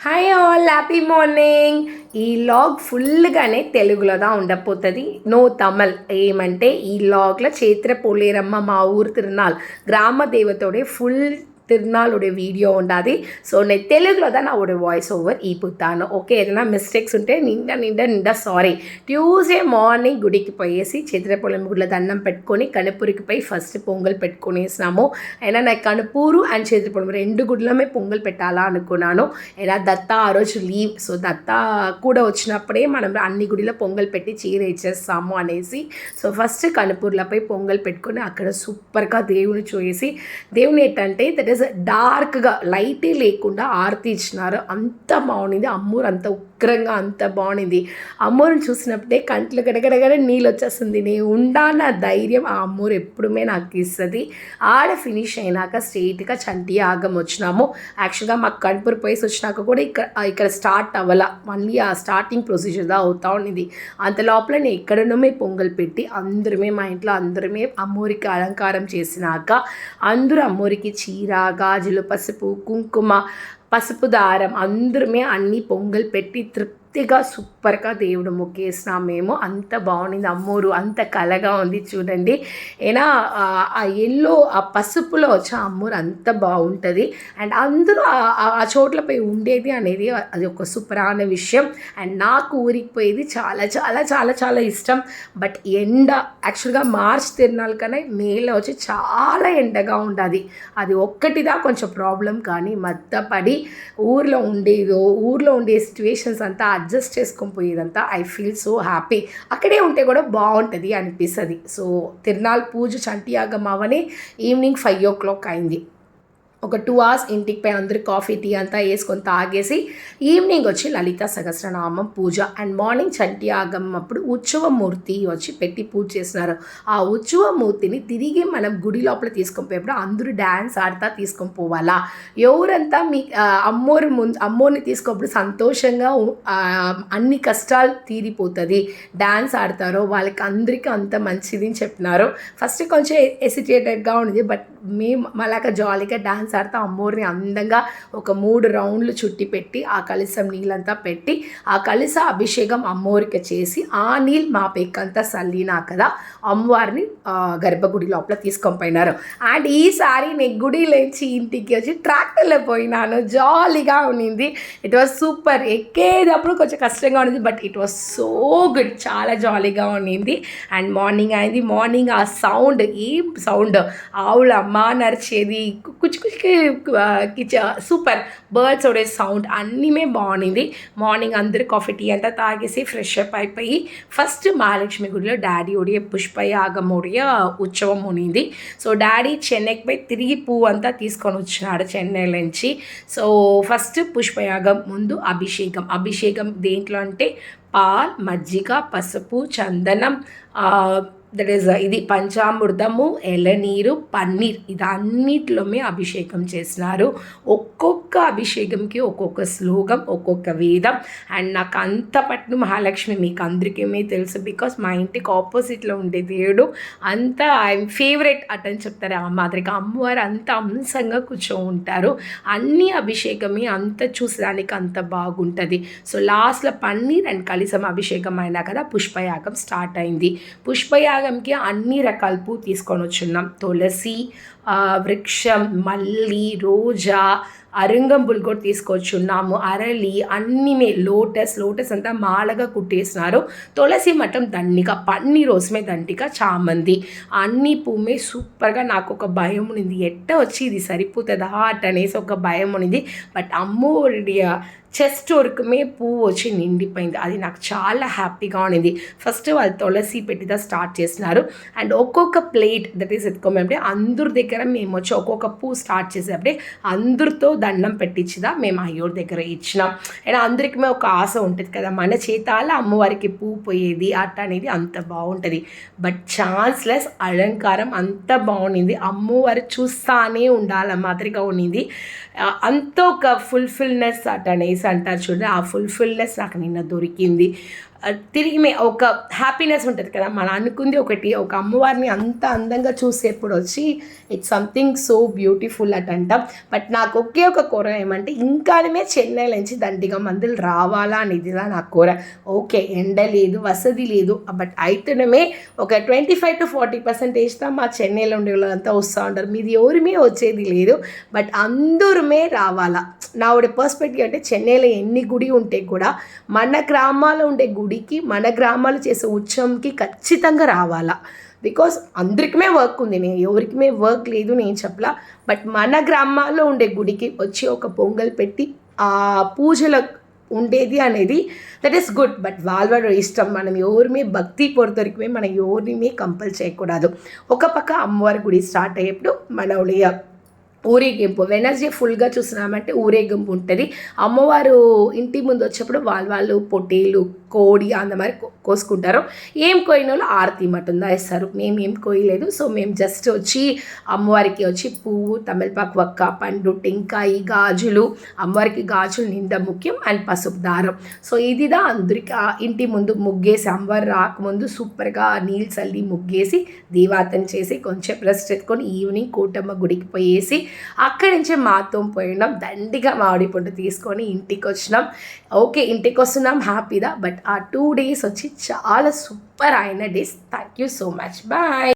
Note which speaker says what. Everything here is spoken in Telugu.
Speaker 1: Hi all, happy morning. ఈ లాగ్ ఫుల్గానే తెలుగులోదా ఉండపోతుంది, నో తమిళ్. ఏమంటే ఈ లాగ్లో చైత్ర పోలేరమ్మ మా ఊరు తిరునాள் గ్రామ దేవతోడే ఫుల్ తిరునాளுடைய వీడియో ఉండాది. సో నేను తెలుగులో தான் நான் ஒரு வாய்ஸ் ஓவர் ఇప్పుతాను. ఓకే, ఏదైనా మిస్టేక్స్ ఉంటే నిండా సారీ. ట్యూస్డే మార్నింగ్ గుడికి పోయేసి చిత్రపొలం గుడిలో దండం పెట్టుకొని కనుపూరికి పోయి ఫస్ట్ పొంగల్ పెట్టుకునేసినాము. అయినా నాకు కనుపూరు అండ్ చిత్రపొలం రెండు గుడిలోనే పొంగల్ పెట్టాలా అనుకున్నాను. అయినా దత్త ఆ రోజు లీవ్, సో దత్త కూడా వచ్చినప్పుడే మనం అన్ని గుడిలో పొంగల్ పెట్టి చీర ఇచ్చేస్తాము అనేసి సో ఫస్ట్ కనుపూర్లో పోయి పొంగల్ పెట్టుకొని అక్కడ సూపర్గా దేవుని చూసి, దేవుని ఏంటంటే దట్ ఈస్ డార్క్గా లైటే లేకుండా ఆరతి ఇచ్చినారు. అంత బాగుంది. అమ్మూరు అంత ఉగ్రంగా అంత బాగుంది. అమ్మూరుని చూసినప్పుడే కంట్లో గడగడగడ నీళ్ళు వచ్చేస్తుంది. నేను ఉండాలన్న ధైర్యం ఆ అమ్మూరు ఎప్పుడుమే నాకు ఇస్తుంది. ఆడ ఫినిష్ అయినాక స్ట్రైట్గా చంటి ఆగం వచ్చినాము. యాక్చువల్గా మాకు కనుపూర్ పోయేసి వచ్చినాక కూడా ఇక్కడ స్టార్ట్ అవ్వాల, మళ్ళీ ఆ స్టార్టింగ్ ప్రొసీజర్గా అవుతా ఉన్నది. అంత లోపల నేను ఎక్కడనమే పొంగల్ పెట్టి అందరమే మా ఇంట్లో అందరమే అమ్మూరికి అలంకారం చేసినాక అందరూ అమ్మూరికి చీర, గాజులు, పసుపు, కుంకుమ, పసుపు దారం అందరమే అన్నీ పొంగల్ పెట్టి తృప్తిగా సూపర్గా దేవుడు మొక్కేసినాం మేము. అంత బాగుంది. అమ్మోరు అంత కలగా ఉంది చూడండి. ఏనా ఆ ఎల్లో ఆ పసుపులో వచ్చి అమ్మోరు అంత బాగుంటుంది. అండ్ అందరూ ఆ చోట్లపై ఉండేది అనేది అది ఒక సూపరాన విషయం. అండ్ నాకు ఊరికి పోయేది చాలా చాలా చాలా చాలా ఇష్టం. బట్ ఎండ యాక్చువల్గా మార్చ్ తిరునాళ్ళ కన్నా మేలో వచ్చి చాలా ఎండగా ఉండదు. అది ఒక్కటిదా కొంచెం ప్రాబ్లం. కానీ మద్దపడి ఊర్లో ఉండే సిచ్యువేషన్స్ అంతా అడ్జస్ట్ చేసుకొని పోయేదంతా ఐ ఫీల్ సో హ్యాపీ. అక్కడే ఉంటే కూడా బాగుంటుంది అనిపిస్తుంది. సో తిరునాళ్ పూజ చంటియాగం అవని ఈవినింగ్ 5 o'clock అయింది. ఒక 2 hours ఇంటికి పై అందరూ కాఫీ టీ అంతా వేసుకొని తాగేసి ఈవినింగ్ వచ్చి లలిత సహస్రనామం పూజ అండ్ మార్నింగ్ చంటి ఆగం అప్పుడు ఉత్సవమూర్తి వచ్చి పెట్టి పూజ చేస్తున్నారు. ఆ ఉత్సవమూర్తిని తిరిగి మనం గుడి లోపల తీసుకొని పోయేప్పుడు అందరూ డ్యాన్స్ ఆడుతా తీసుకొని పోవాలా. ఎవరంతా మీ అమ్మోరిని తీసుకోప్పుడు సంతోషంగా అన్ని కష్టాలు తీరిపోతుంది డ్యాన్స్ ఆడతారో వాళ్ళకి అందరికీ అంత మంచిది అని చెప్పినారు. ఫస్ట్ కొంచెం ఎసిటేటెడ్గా ఉండేది, బట్ మేము మళ్ళాక జాలీగా డ్యాన్స్ ఆడుతూ అమ్మోరిని అందంగా ఒక 3 రౌండ్లు చుట్టి పెట్టి ఆ కలశం నీళ్ళంతా పెట్టి ఆ కలశ అభిషేకం అమ్మోరికి చేసి ఆ నీళ్ళు మా పెక్కంతా చల్లినా కదా అమ్మవారిని గర్భగుడి లోపల తీసుకొని పోయినారు. అండ్ ఈసారి నేను గుడిలోంచి ఇంటికి వచ్చి ట్రాక్టర్లో పోయినాను. జాలీగా ఉన్నింది. It was super. ఎక్కేటప్పుడు కొంచెం కష్టంగా ఉన్నది, but it was so good. చాలా జాలీగా ఉన్నింది. అండ్ మార్నింగ్ అయింది. మార్నింగ్ ఆ సౌండ్, ఈ సౌండ్ ఆవుల అమ్మ నరిచేది, కుచ్చి సూపర్ బర్డ్స్ ఒడే సౌండ్ అన్నీమే బాగుంది. మార్నింగ్ అందరూ కాఫీ టీ అంతా తాగేసి ఫ్రెష్ అప్ అయిపోయి ఫస్ట్ మహాలక్ష్మి గుడిలో డాడీ ఉడియ పుష్పయాగం ఉడియ ఉత్సవం ఉన్నింది. సో డాడీ చెన్నైకి పోయి తిరిగి పువ్వు అంతా తీసుకొని వచ్చినాడు చెన్నై నుంచి. సో ఫస్ట్ పుష్పయాగం ముందు అభిషేకం దేంట్లో అంటే పాల్, మజ్జిగ, పసుపు, చందనం, దట్ ఈస్ ఇది పంచామృతము, ఎలనీరు, పన్నీర్, ఇది అన్నిటిలోనే అభిషేకం చేసినారు. ఒక్కొక్క అభిషేకంకి ఒక్కొక్క శ్లోకం, ఒక్కొక్క వేదం. అండ్ నాకు అంత పట్టు మహాలక్ష్మి మీకు అందరికీ తెలుసు, బికాస్ మా ఇంటికి ఆపోజిట్లో ఉండే దేవుడు అంత ఐఎమ్ ఫేవరెట్ అటని చెప్తారు. ఆ మాదిరిగా అమ్మవారు అంత అంశంగా కూర్చో ఉంటారు. అన్ని అభిషేకమే అంత చూసడానికి అంత బాగుంటుంది. సో లాస్ట్లో పన్నీర్ అండ్ కలశం అభిషేకం అయినా కదా పుష్పయాగం స్టార్ట్ అయింది. పుష్పయాగంకి అన్ని రకాల పువ్వు తీసుకొని వచ్చున్నాం. తులసి, వృక్షం, మల్లి, రోజా, అరంగంబులు కూడా తీసుకొచ్చున్నాము. అరళి అన్నీమే, లోటస్ అంతా మాలగా కుట్టేసినారు. తులసి మఠం దండిగా, పన్ని రోజుమే దండిగా, చామంతి అన్ని పువ్వుమే సూపర్గా. నాకు ఒక భయం ఉన్నింది, ఎట్ట వచ్చి ఇది సరిపోతుందా అట్ అనేసి ఒక భయం ఉన్నింది. బట్ అమ్మోడి చెస్ట్ వరకుమే పువ్వు వచ్చి నిండిపోయింది. అది నాకు చాలా హ్యాపీగా ఉన్నింది. ఫస్ట్ వాళ్ళు తులసి పెట్టిదా స్టార్ట్ చేసినారు. అండ్ ఒక్కొక్క ప్లేట్ దట్ ఈస్ ఎత్తుకోమంటే అందరి దగ్గర మేము వచ్చి ఒక్కొక్క పువ్వు స్టార్ట్ చేసేటప్పుడే అందరితో దండం పెట్టించిదా మేము అయ్యోడి దగ్గర ఇచ్చినాం. అండ్ అందరికీ ఒక ఆశ ఉంటుంది కదా, మన చేతాల అమ్మవారికి పువ్వు పోయేది అట్ట అనేది అంత బాగుంటుంది. బట్ ఛాన్స్లెస్ అలంకారం అంత బాగుంది. అమ్మవారు చూస్తానే ఉండాల మాదిరిగా ఉన్నింది. అంత ఒక ఫుల్ఫిల్నెస్ అట్ అనేసి అంటారు చూడండి, ఆ ఫుల్ఫిల్నెస్ నాకు నిన్న దొరికింది. తిరిగి ఒక హ్యాపీనెస్ ఉంటుంది కదా, మనం అనుకుంది ఒకటి, ఒక అమ్మవారిని అంత అందంగా చూసేప్పుడు వచ్చి it's something so beautiful at అంటాం. బట్ నాకు ఒకే ఒక కోర ఏమంటే ఇంకానే చెన్నై నుంచి దండిగా మందులు రావాలా అనేది నా కోర. ఓకే, ఎండ లేదు, వసతి లేదు, బట్ అయితేనే ఒక 25 to 40% మా చెన్నైలో ఉండే వాళ్ళంతా వస్తూ ఉంటారు. మీది ఎవరిమే వచ్చేది లేదు, బట్ అందరమే రావాలా. నా పర్స్పెక్టివ్ అంటే చెన్నైలో ఎన్ని గుడి ఉంటే కూడా మన గ్రామాల్లో ఉండే గుడికి, మన గ్రామాలు చేసే ఉత్సవంకి ఖచ్చితంగా రావాలా. బికాస్ అందరికీ వర్క్ ఉంది, నేను ఎవరికి వర్క్ లేదు నేను చెప్పలా. బట్ మన గ్రామాల్లో ఉండే గుడికి వచ్చి ఒక పొంగల్ పెట్టి ఆ పూజల ఉండేది అనేది దట్ ఈస్ గుడ్. బట్ వాళ్ళ ఇష్టం, మనం ఎవరిమే భక్తి పొరతరికమే మనం ఎవరిని కంపల్ చేయకూడదు. ఒక పక్క అమ్మవారి గుడి స్టార్ట్ అయ్యేప్పుడు మన ఊరేగింపు వెనస్డే ఫుల్గా చూసినామంటే ఊరేగింపు ఉంటుంది. అమ్మవారు ఇంటి ముందు వచ్చేప్పుడు వాళ్ళు పొట్టేలు, కోడి అంత మరి కోసుకుంటారు. ఏం కోయిన వాళ్ళు ఆరతి మటుందా ఇస్తారు. మేము ఏం కోయలేదు. సో మేము జస్ట్ వచ్చి అమ్మవారికి వచ్చి పువ్వు, తమలపాకు, వక్క, పండు, టెంకాయ, గాజులు, అమ్మవారికి గాజులు నిండా ముఖ్యం, అండ్ పసుపు దారం. సో ఇదిదా అందరికి ఇంటి ముందు ముగ్గేసి, అమ్మవారు రాకముందు సూపర్గా నీళ్ళు చల్లి ముగ్గేసి దీవాతం చేసి కొంచెం రెస్ట్ ఎత్తుకొని ఈవినింగ్ కోటమ్మ గుడికి పోయేసి అక్కడి నుంచే మాతో పోయినాం. దండిగా మామిడి పండు తీసుకొని ఇంటికి వచ్చినాం. ఓకే, ఇంటికి వస్తున్నాం హ్యాపీదా. బట్ ఆ 2 days వచ్చి చాలా సూపర్ అయిన days. Thank you so much. Bye.